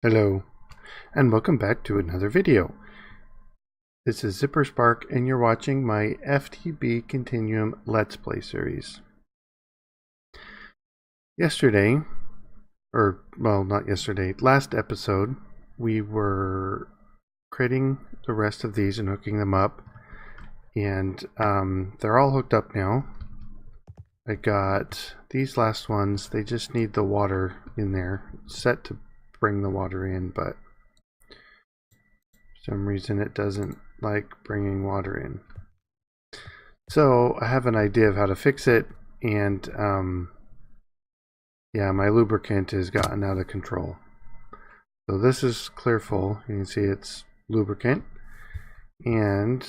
Hello, and welcome back to another video. This is ZpprSprk, and you're watching my FTB Continuum Let's Play series. Yesterday, not yesterday, last episode, we were creating the rest of these and hooking them up, and they're all hooked up now. I got these last ones, they just need the water in there, set to bring the water in, but for some reason it doesn't like bringing water in. So I have an idea of how to fix it, and yeah, my lubricant has gotten out of control. So this is clear full, you can see it's lubricant, and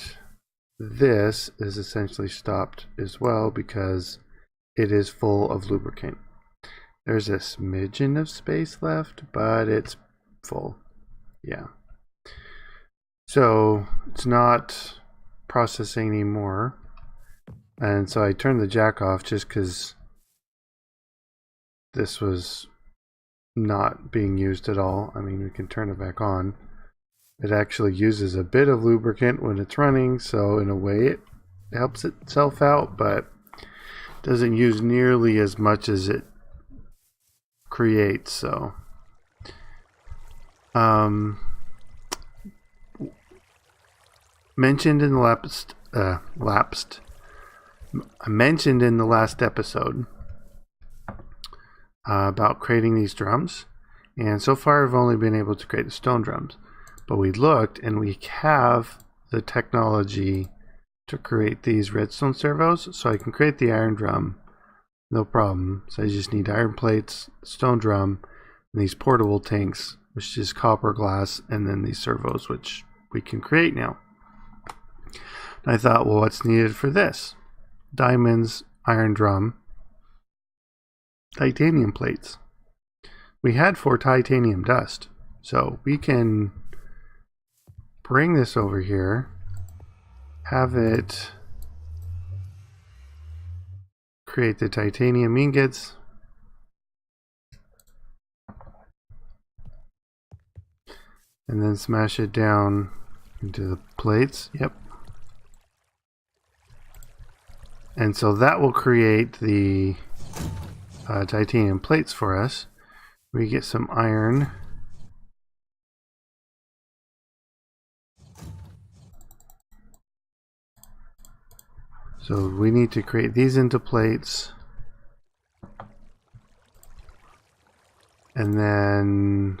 this is essentially stopped as well because it is full of lubricant. There's a smidgen of space left, but it's full. Yeah. So it's not processing anymore. And so I turned the jack off just because this was not being used at all. I mean, we can turn it back on. It actually uses a bit of lubricant when it's running, so in a way it helps itself out, but doesn't use nearly as much as it creates. So mentioned in the I mentioned in the last episode about creating these drums, and so far I've only been able to create the stone drums, but we looked and we have the technology to create these redstone servos, so I can create the iron drum no problem. So I just need iron plates, stone drum, and these portable tanks, which is copper, glass, and then these servos, which we can create now. And I thought, well, what's needed for this? Diamonds, iron drum, titanium plates. We had 4 titanium dust, so we can bring this over here, have it create the titanium ingots, and then smash it down into the plates. Yep. And so that will create the titanium plates for us. We get some iron. So we need to create these into plates, and then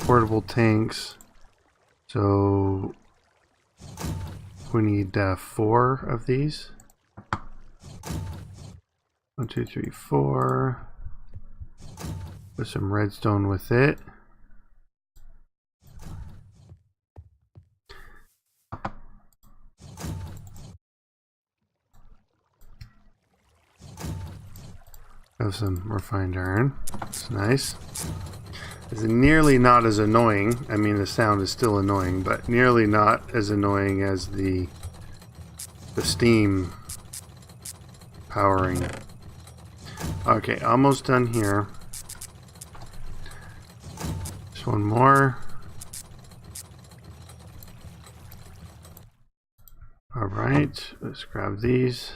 portable tanks. So we need 4 of these. 1, 2, 3, 4. Put some redstone with it. Have some refined iron. It's nice. It's nearly not as annoying. I mean, the sound is still annoying, but nearly not as annoying as the steam powering. Okay, almost done here. Just one more. Alright, let's grab these.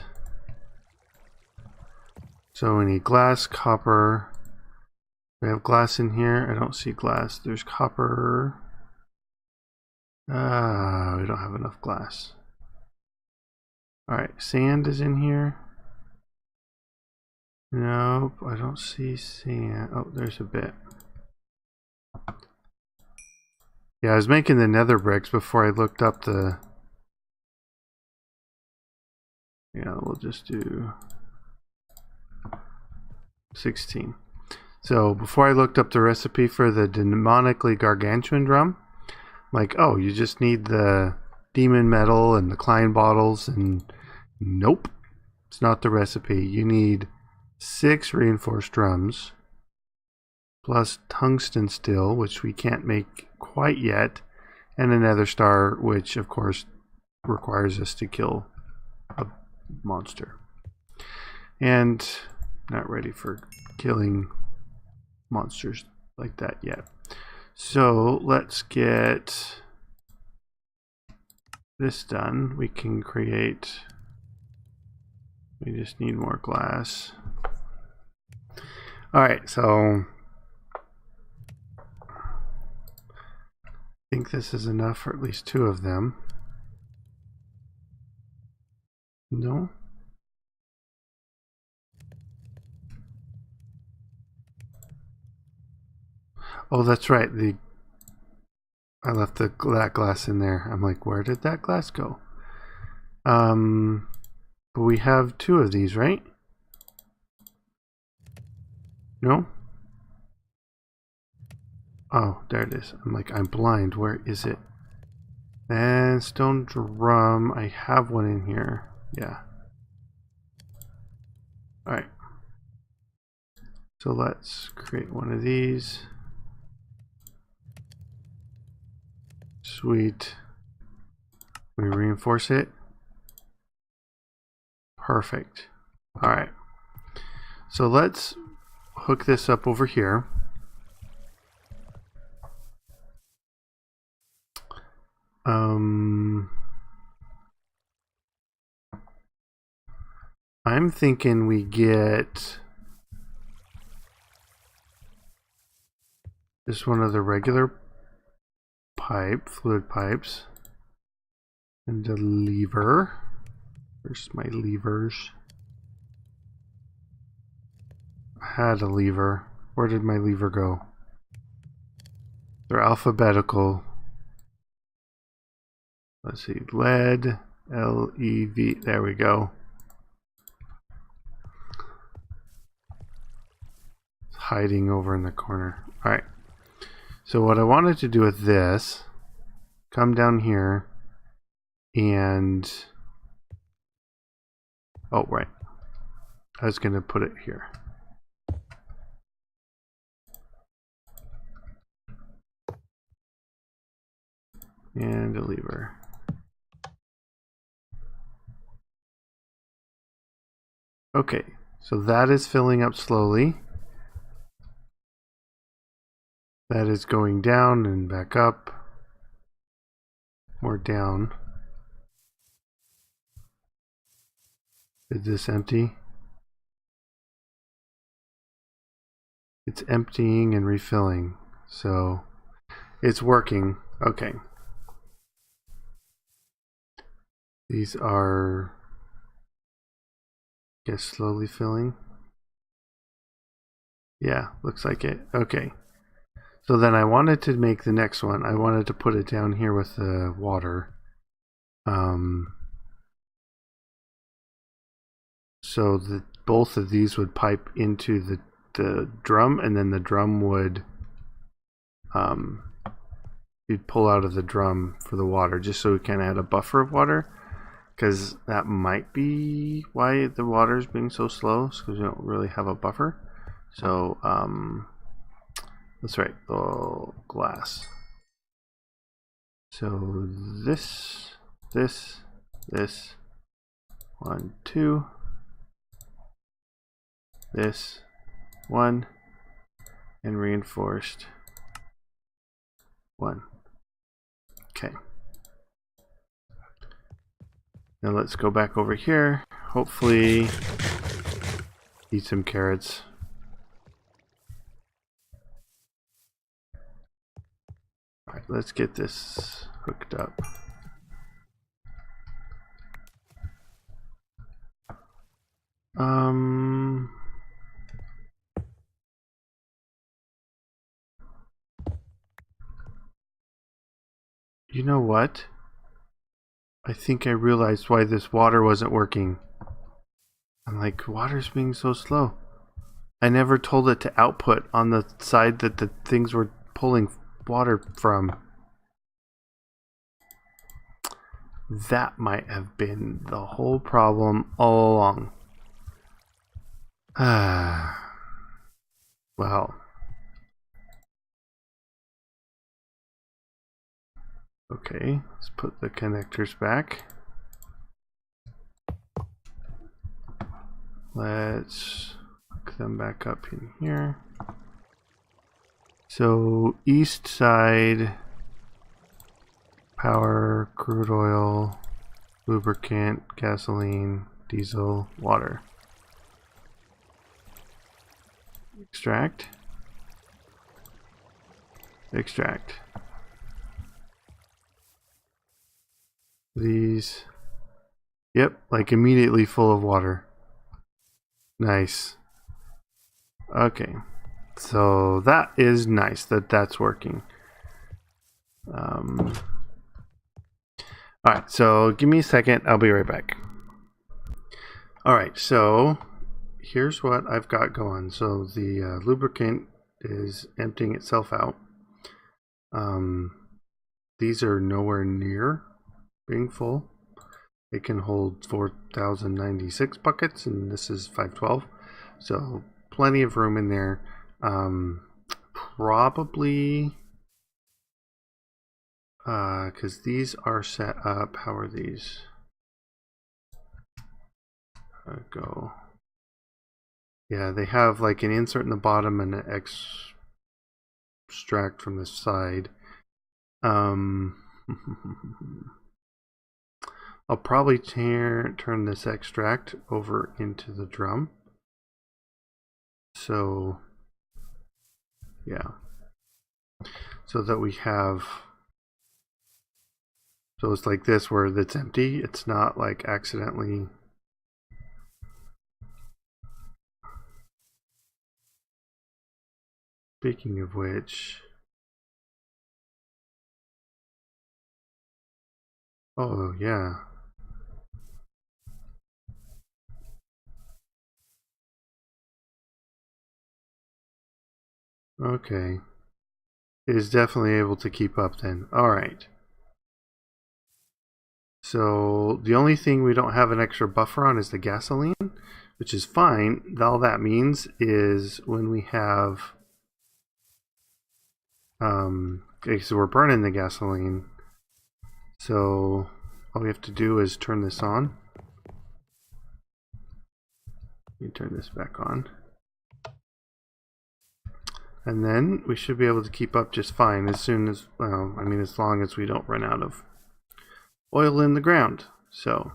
So we need glass, copper. We have glass in here. I don't see glass. There's copper. We don't have enough glass. Alright, sand is in here. Nope, I don't see sand. Oh, there's a bit. Yeah, I was making the nether bricks before I looked up the... Yeah, we'll just do 16. So before I looked up the recipe for the demonically gargantuan drum, like, oh, you just need the demon metal and the Klein bottles, and nope, it's not the recipe. You need 6 reinforced drums plus tungsten steel, which we can't make quite yet, and a nether star, which of course requires us to kill a monster. And not ready for killing monsters like that yet. So let's get this done. We can create, we just need more glass. All right, so I think this is enough for at least 2 of them. No? Oh, that's right. I left that glass in there. I'm like, where did that glass go? But we have 2 of these, right? No? Oh, there it is. I'm like, I'm blind. Where is it? And stone drum. I have one in here. Yeah. Alright. So let's create one of these. Sweet. We reinforce it. Perfect. Alright. So let's hook this up over here. I'm thinking we get just one of the regular fluid pipes, and a lever. Where's my levers? I had a lever. Where did my lever go? They're alphabetical. Let's see, lead, L-E-V, there we go. It's hiding over in the corner. Alright, so what I wanted to do with this, come down here and, oh right, I was going to put it here. And a lever. Okay, so that is filling up slowly. That is going down and back up. More down. Is this empty? It's emptying and refilling. So it's working. Okay. These are, I guess, slowly filling. Yeah, looks like it. Okay. So then I wanted to make the next one. I wanted to put it down here with the water. So that both of these would pipe into the drum, and then the drum would, you'd pull out of the drum for the water, just so we kind of had a buffer of water, because that might be why the water is being so slow, because we don't really have a buffer. So that's right, the glass. So this, 1, 2, this, 1, and reinforced 1. Okay. Now let's go back over here. Hopefully eat some carrots. Alright, let's get this hooked up. You know what? I think I realized why this water wasn't working. I'm like, water's being so slow. I never told it to output on the side that the things were pulling water from. That might have been the whole problem all along. Well. Okay, let's put the connectors back. Let's hook them back up in here. So east side, power, crude oil, lubricant, gasoline, diesel, water. Extract. Extract. These. Yep, like immediately full of water. Nice. Okay. So that is nice that that's working. Alright, so give me a second. I'll be right back. Alright, so here's what I've got going. So the lubricant is emptying itself out. These are nowhere near being full. It can hold 4,096 buckets, and this is 512. So plenty of room in there. Probably because these are set up. How are these? Go. Yeah, they have like an insert in the bottom and an extract from the side. I'll probably turn this extract over into the drum. So, yeah. So that we have, so it's like this where it's empty. It's not like accidentally. Speaking of which, oh yeah. Okay. It is definitely able to keep up then. Alright. So the only thing we don't have an extra buffer on is the gasoline, which is fine. All that means is when we have okay, so we're burning the gasoline. So all we have to do is turn this on. Let me turn this back on. And then we should be able to keep up just fine as soon as, well, I mean, as long as we don't run out of oil in the ground. So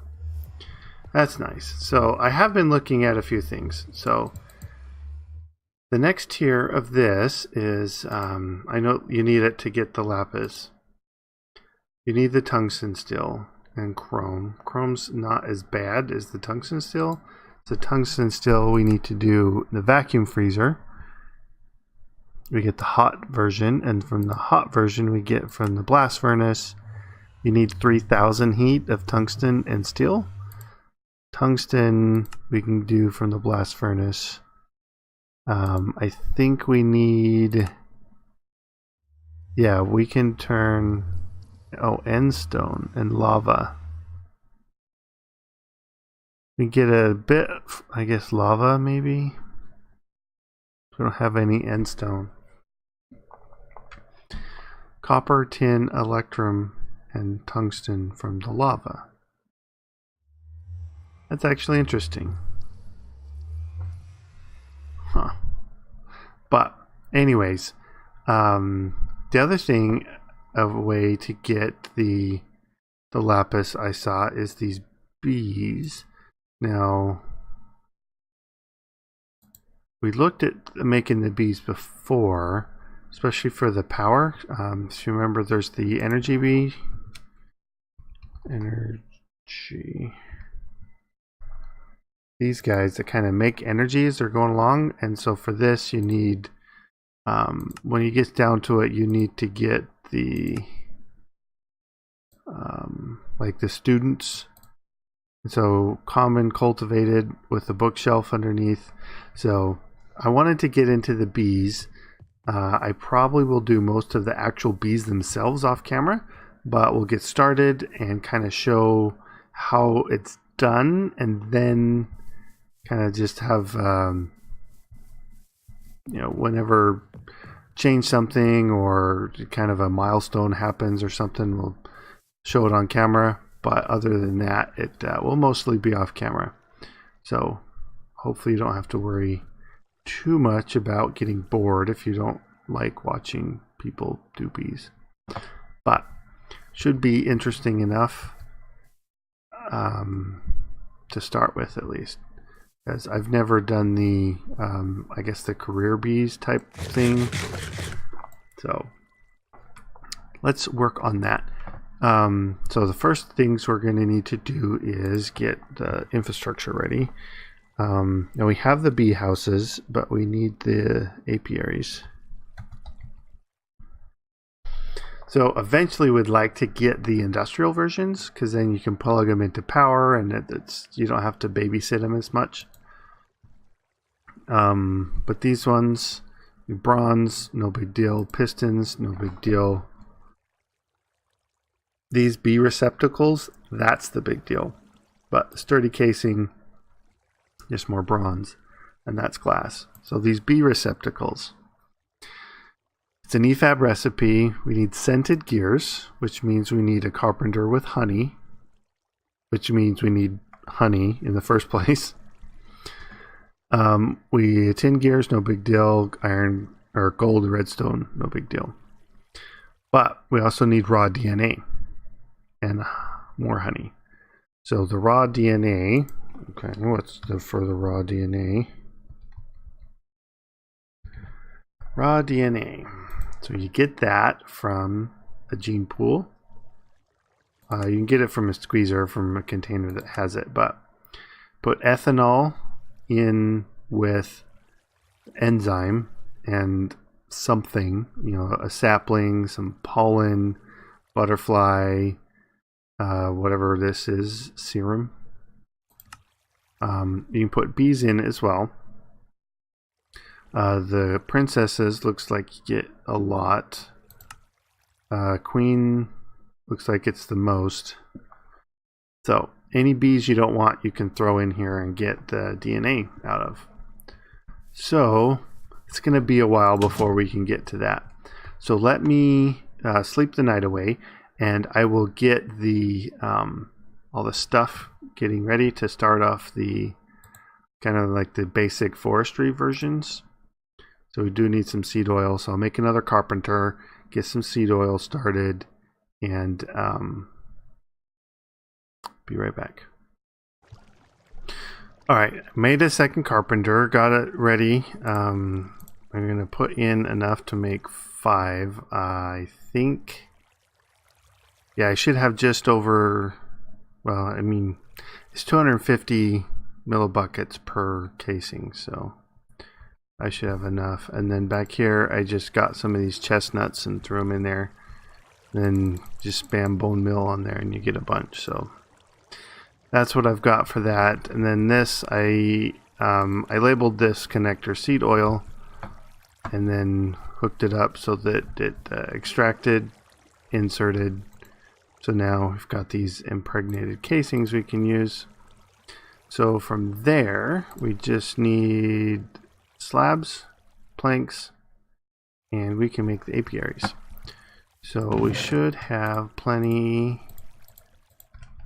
that's nice. So I have been looking at a few things. So the next tier of this is, I know you need it to get the lapis. You need the tungsten still and chrome. Chrome's not as bad as the tungsten still. The tungsten still we need to do the vacuum freezer. We get the hot version, and from the hot version we get from the blast furnace. You need 3,000 heat of tungsten and steel. Tungsten we can do from the blast furnace. I think we need, yeah, we can turn, oh, end stone and lava. We get a bit, I guess, lava maybe. We don't have any end stone. Copper, tin, electrum, and tungsten from the lava. That's actually interesting. Huh. But anyways, the other thing, a way to get the lapis I saw is these bees. Now, we looked at making the bees before, especially for the power. If you remember, there's the energy bee. Energy. These guys that kind of make energy as they're going along, and so for this you need, when you get down to it, you need to get the like the students. So common, cultivated, with the bookshelf underneath. So I wanted to get into the bees. I probably will do most of the actual bees themselves off camera, but we'll get started and kind of show how it's done, and then kind of just have, you know, whenever change something or kind of a milestone happens or something, we'll show it on camera. But other than that, it will mostly be off camera. So hopefully you don't have to worry too much about getting bored if you don't like watching people do bees, but should be interesting enough to start with, at least, because I've never done the I guess the career bees type thing. So let's work on that. So the first things we're going to need to do is get the infrastructure ready. Now we have the bee houses, but we need the apiaries. So eventually we'd like to get the industrial versions, because then you can plug them into power and you don't have to babysit them as much. But these ones, bronze, no big deal. Pistons, no big deal. These bee receptacles, that's the big deal. But the sturdy casing, just more bronze, and that's glass. So these bee receptacles, it's an EFAB recipe. We need scented gears, which means we need a carpenter with honey, which means we need honey in the first place. Tin gears, no big deal. Iron or gold redstone, no big deal. But we also need raw DNA and more honey. So the raw DNA, okay, what's for the raw DNA? Raw DNA. So you get that from a gene pool. You can get it from a squeezer, from a container that has it, but put ethanol in with enzyme and something, a sapling, some pollen, butterfly, whatever this is, serum. You can put bees in as well. The princesses looks like you get a lot. Queen looks like it's the most. So any bees you don't want, you can throw in here and get the DNA out of. So it's going to be a while before we can get to that. So let me sleep the night away, and I will get the all the stuff getting ready to start off the kind of like the basic forestry versions. So we do need some seed oil, so I'll make another carpenter, get some seed oil started, and be right back. Alright, made a second carpenter, got it ready. I'm going to put in enough to make 5, I think. Yeah, I should have just over, well, I mean, it's 250 millibuckets per casing, so I should have enough. And then back here, I just got some of these chestnuts and threw them in there. Then just spam bone meal on there and you get a bunch. So that's what I've got for that. And then this, I labeled this connector seed oil and then hooked it up so that it extracted, inserted. So now we've got these impregnated casings we can use. So from there, we just need slabs, planks, and we can make the apiaries. So we should have plenty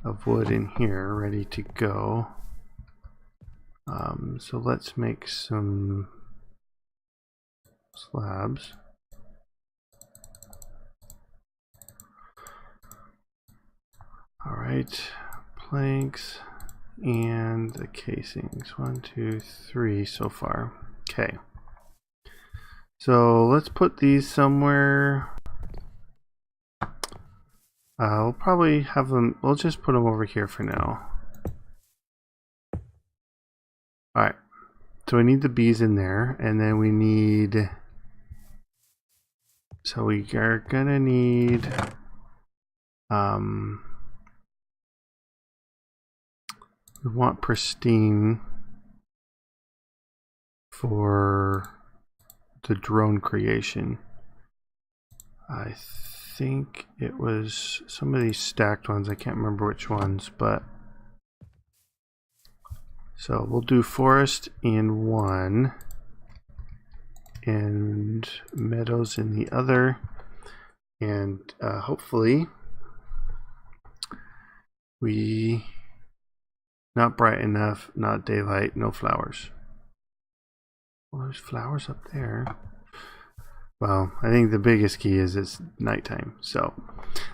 of wood in here ready to go. So let's make some slabs. All right, planks and the casings. 1, 2, 3 so far. Okay. So let's put these somewhere. We'll probably have them, we'll just put them over here for now. Alright, so we need the bees in there, and then we need, so we are gonna need, we want pristine for the drone creation. I think it was some of these stacked ones, I can't remember which ones, but so we'll do forest in one and meadows in the other, and hopefully we, not bright enough, not daylight, no flowers. Well, there's flowers up there. Well, I think the biggest key is it's nighttime. So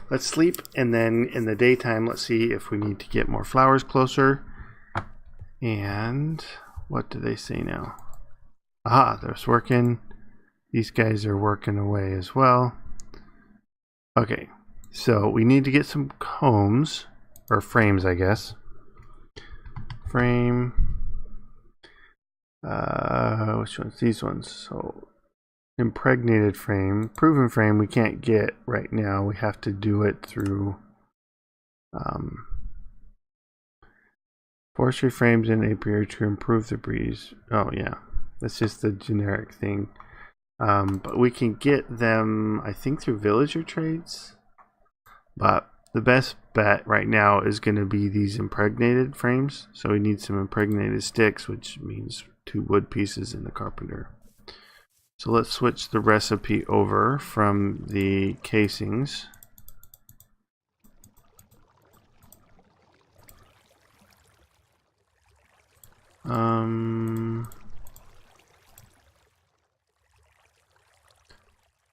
let's sleep, and then in the daytime, let's see if we need to get more flowers closer. And what do they say now? Aha, they're working. These guys are working away as well. Okay, so we need to get some combs, or frames, I guess. Frame. Which ones? These ones. So impregnated frame. Proven frame we can't get right now. We have to do it through forestry frames in apiary to improve the breeze. Oh yeah, that's just the generic thing. But we can get them, I think, through villager trades. But the best bet right now is going to be these impregnated frames. So we need some impregnated sticks, which means 2 wood pieces in the carpenter. So let's switch the recipe over from the casings.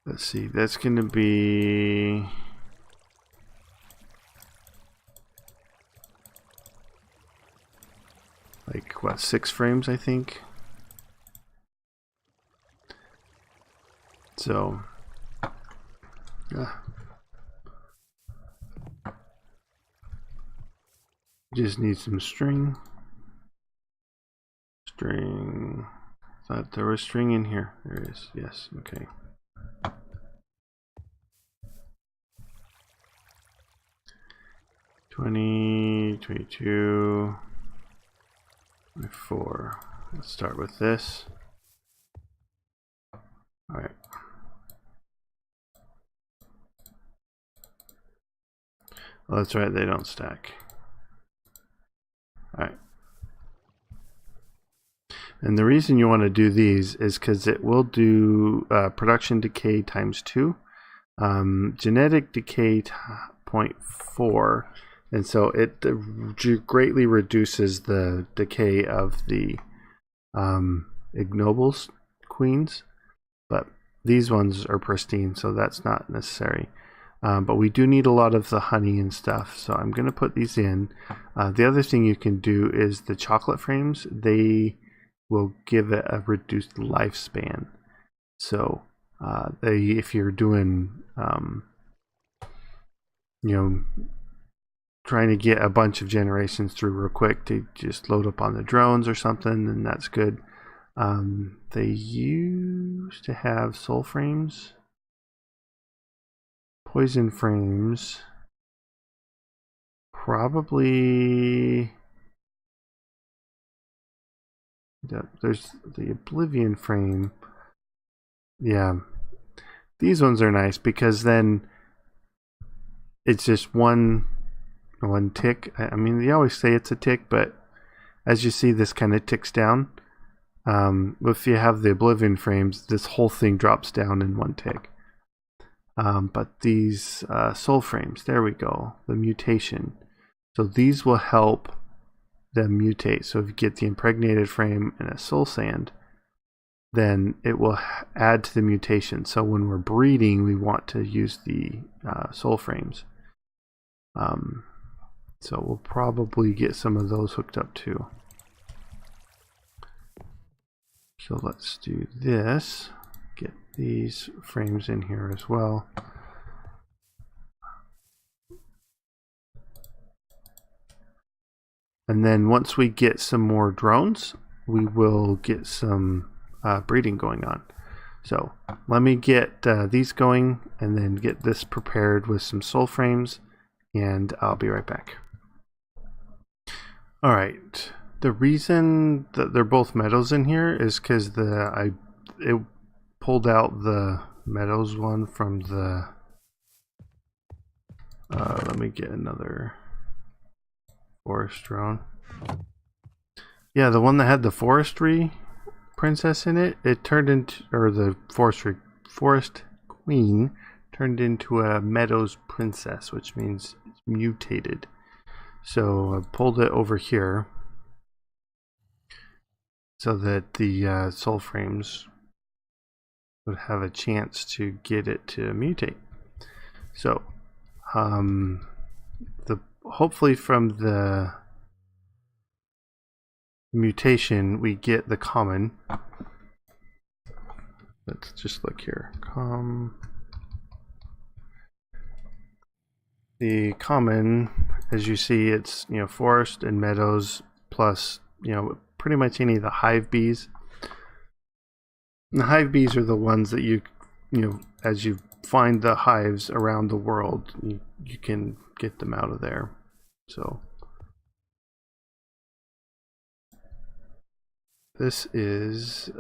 Let's see, that's going to be like what, 6 frames, I think. So just need some string. Thought there was string in here. There is. Yes. Okay. $20, $22, $24. Let's start with this. All right. Well, that's right. They don't stack. All right. And the reason you want to do these is because it will do production decay ×2, genetic decay 0.4, and so it greatly reduces the decay of the ignobles queens, but these ones are pristine, so that's not necessary. But we do need a lot of the honey and stuff, so I'm going to put these in. The other thing you can do is the chocolate frames. They will give it a reduced lifespan. So if you're doing, trying to get a bunch of generations through real quick to just load up on the drones or something, then that's good. They used to have soul frames, poison frames, probably. There's the Oblivion frame. Yeah, these ones are nice because then it's just one tick. I mean, they always say it's a tick, but as you see, this kind of ticks down. If you have the Oblivion frames, this whole thing drops down in one tick. But these soul frames, there we go, the mutation. So these will help them mutate. So if you get the impregnated frame and a soul sand, then it will add to the mutation. So when we're breeding, we want to use the soul frames. So we'll probably get some of those hooked up too. So let's do this. Get these frames in here as well. And then once we get some more drones, we will get some breeding going on. So let me get these going and then get this prepared with some soul frames, and I'll be right back. All right. The reason that they're both meadows in here is because it pulled out the meadows one from the. Let me get another forest drone. Yeah, the one that had the forestry princess in it, it turned into, or the forest queen turned into a meadows princess, which means it's mutated. So I pulled it over here so that the soul frames would have a chance to get it to mutate. So hopefully from the mutation we get the common. Let's just look here. The common, as you see, it's forest and meadows plus pretty much any of the hive bees. And the hive bees are the ones that you as you find the hives around the world, you can get them out of there. So this is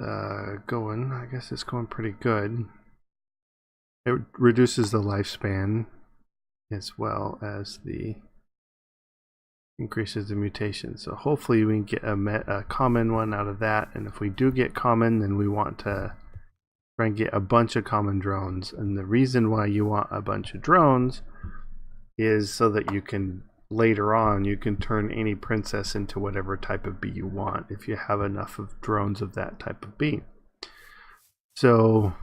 going, I guess it's going pretty good. It reduces the lifespan as well as increases the mutation. So hopefully we can get a common one out of that, and if we do get common, then we want to try and get a bunch of common drones. And the reason why you want a bunch of drones is so that you can later on you can turn any princess into whatever type of bee you want if you have enough of drones of that type of bee. So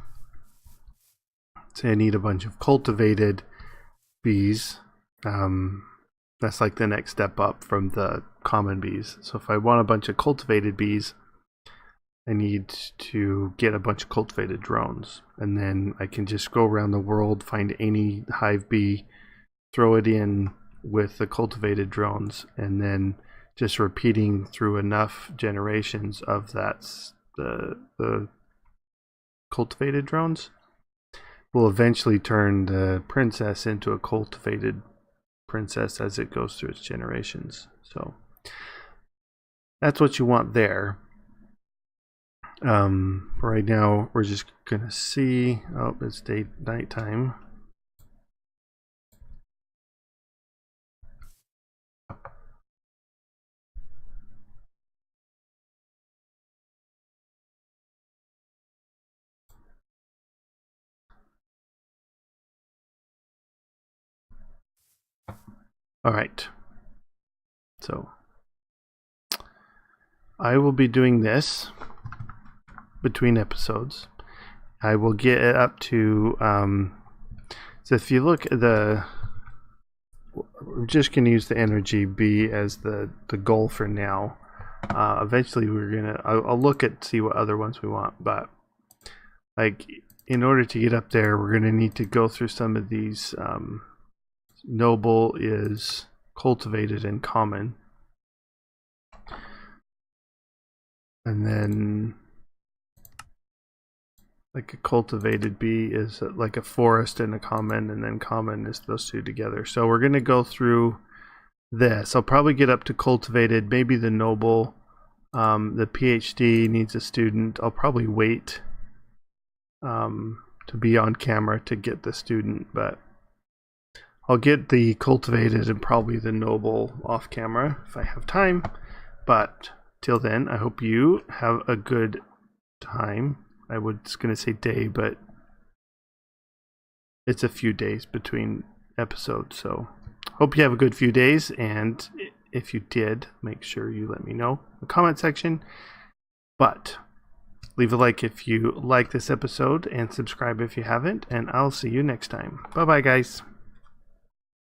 say I need a bunch of cultivated bees. That's like the next step up from the common bees. So if I want a bunch of cultivated bees, I need to get a bunch of cultivated drones, and then I can just go around the world, find any hive bee, throw it in with the cultivated drones, and then just repeating through enough generations of the cultivated drones will eventually turn the princess into a cultivated princess as it goes through its generations. So that's what you want there. Right now we're just gonna see, oh, it's nighttime. All right, so I will be doing this between episodes. I will get it up to so if you look at we're just going to use the energy B as the goal for now. Eventually I'll look at see what other ones we want, but like in order to get up there we're going to need to go through some of these. Noble is cultivated and common, and then like a cultivated bee is like a forest and a common, and then common is those two together. So we're going to go through this. I'll probably get up to cultivated, maybe the noble. The PhD needs a student. I'll probably wait to be on camera to get the student, but I'll get the cultivated and probably the noble off camera if I have time. But till then, I hope you have a good time. I was going to say day, but it's a few days between episodes. So hope you have a good few days. And if you did, make sure you let me know in the comment section. But leave a like if you like this episode and subscribe if you haven't. And I'll see you next time. Bye-bye, guys.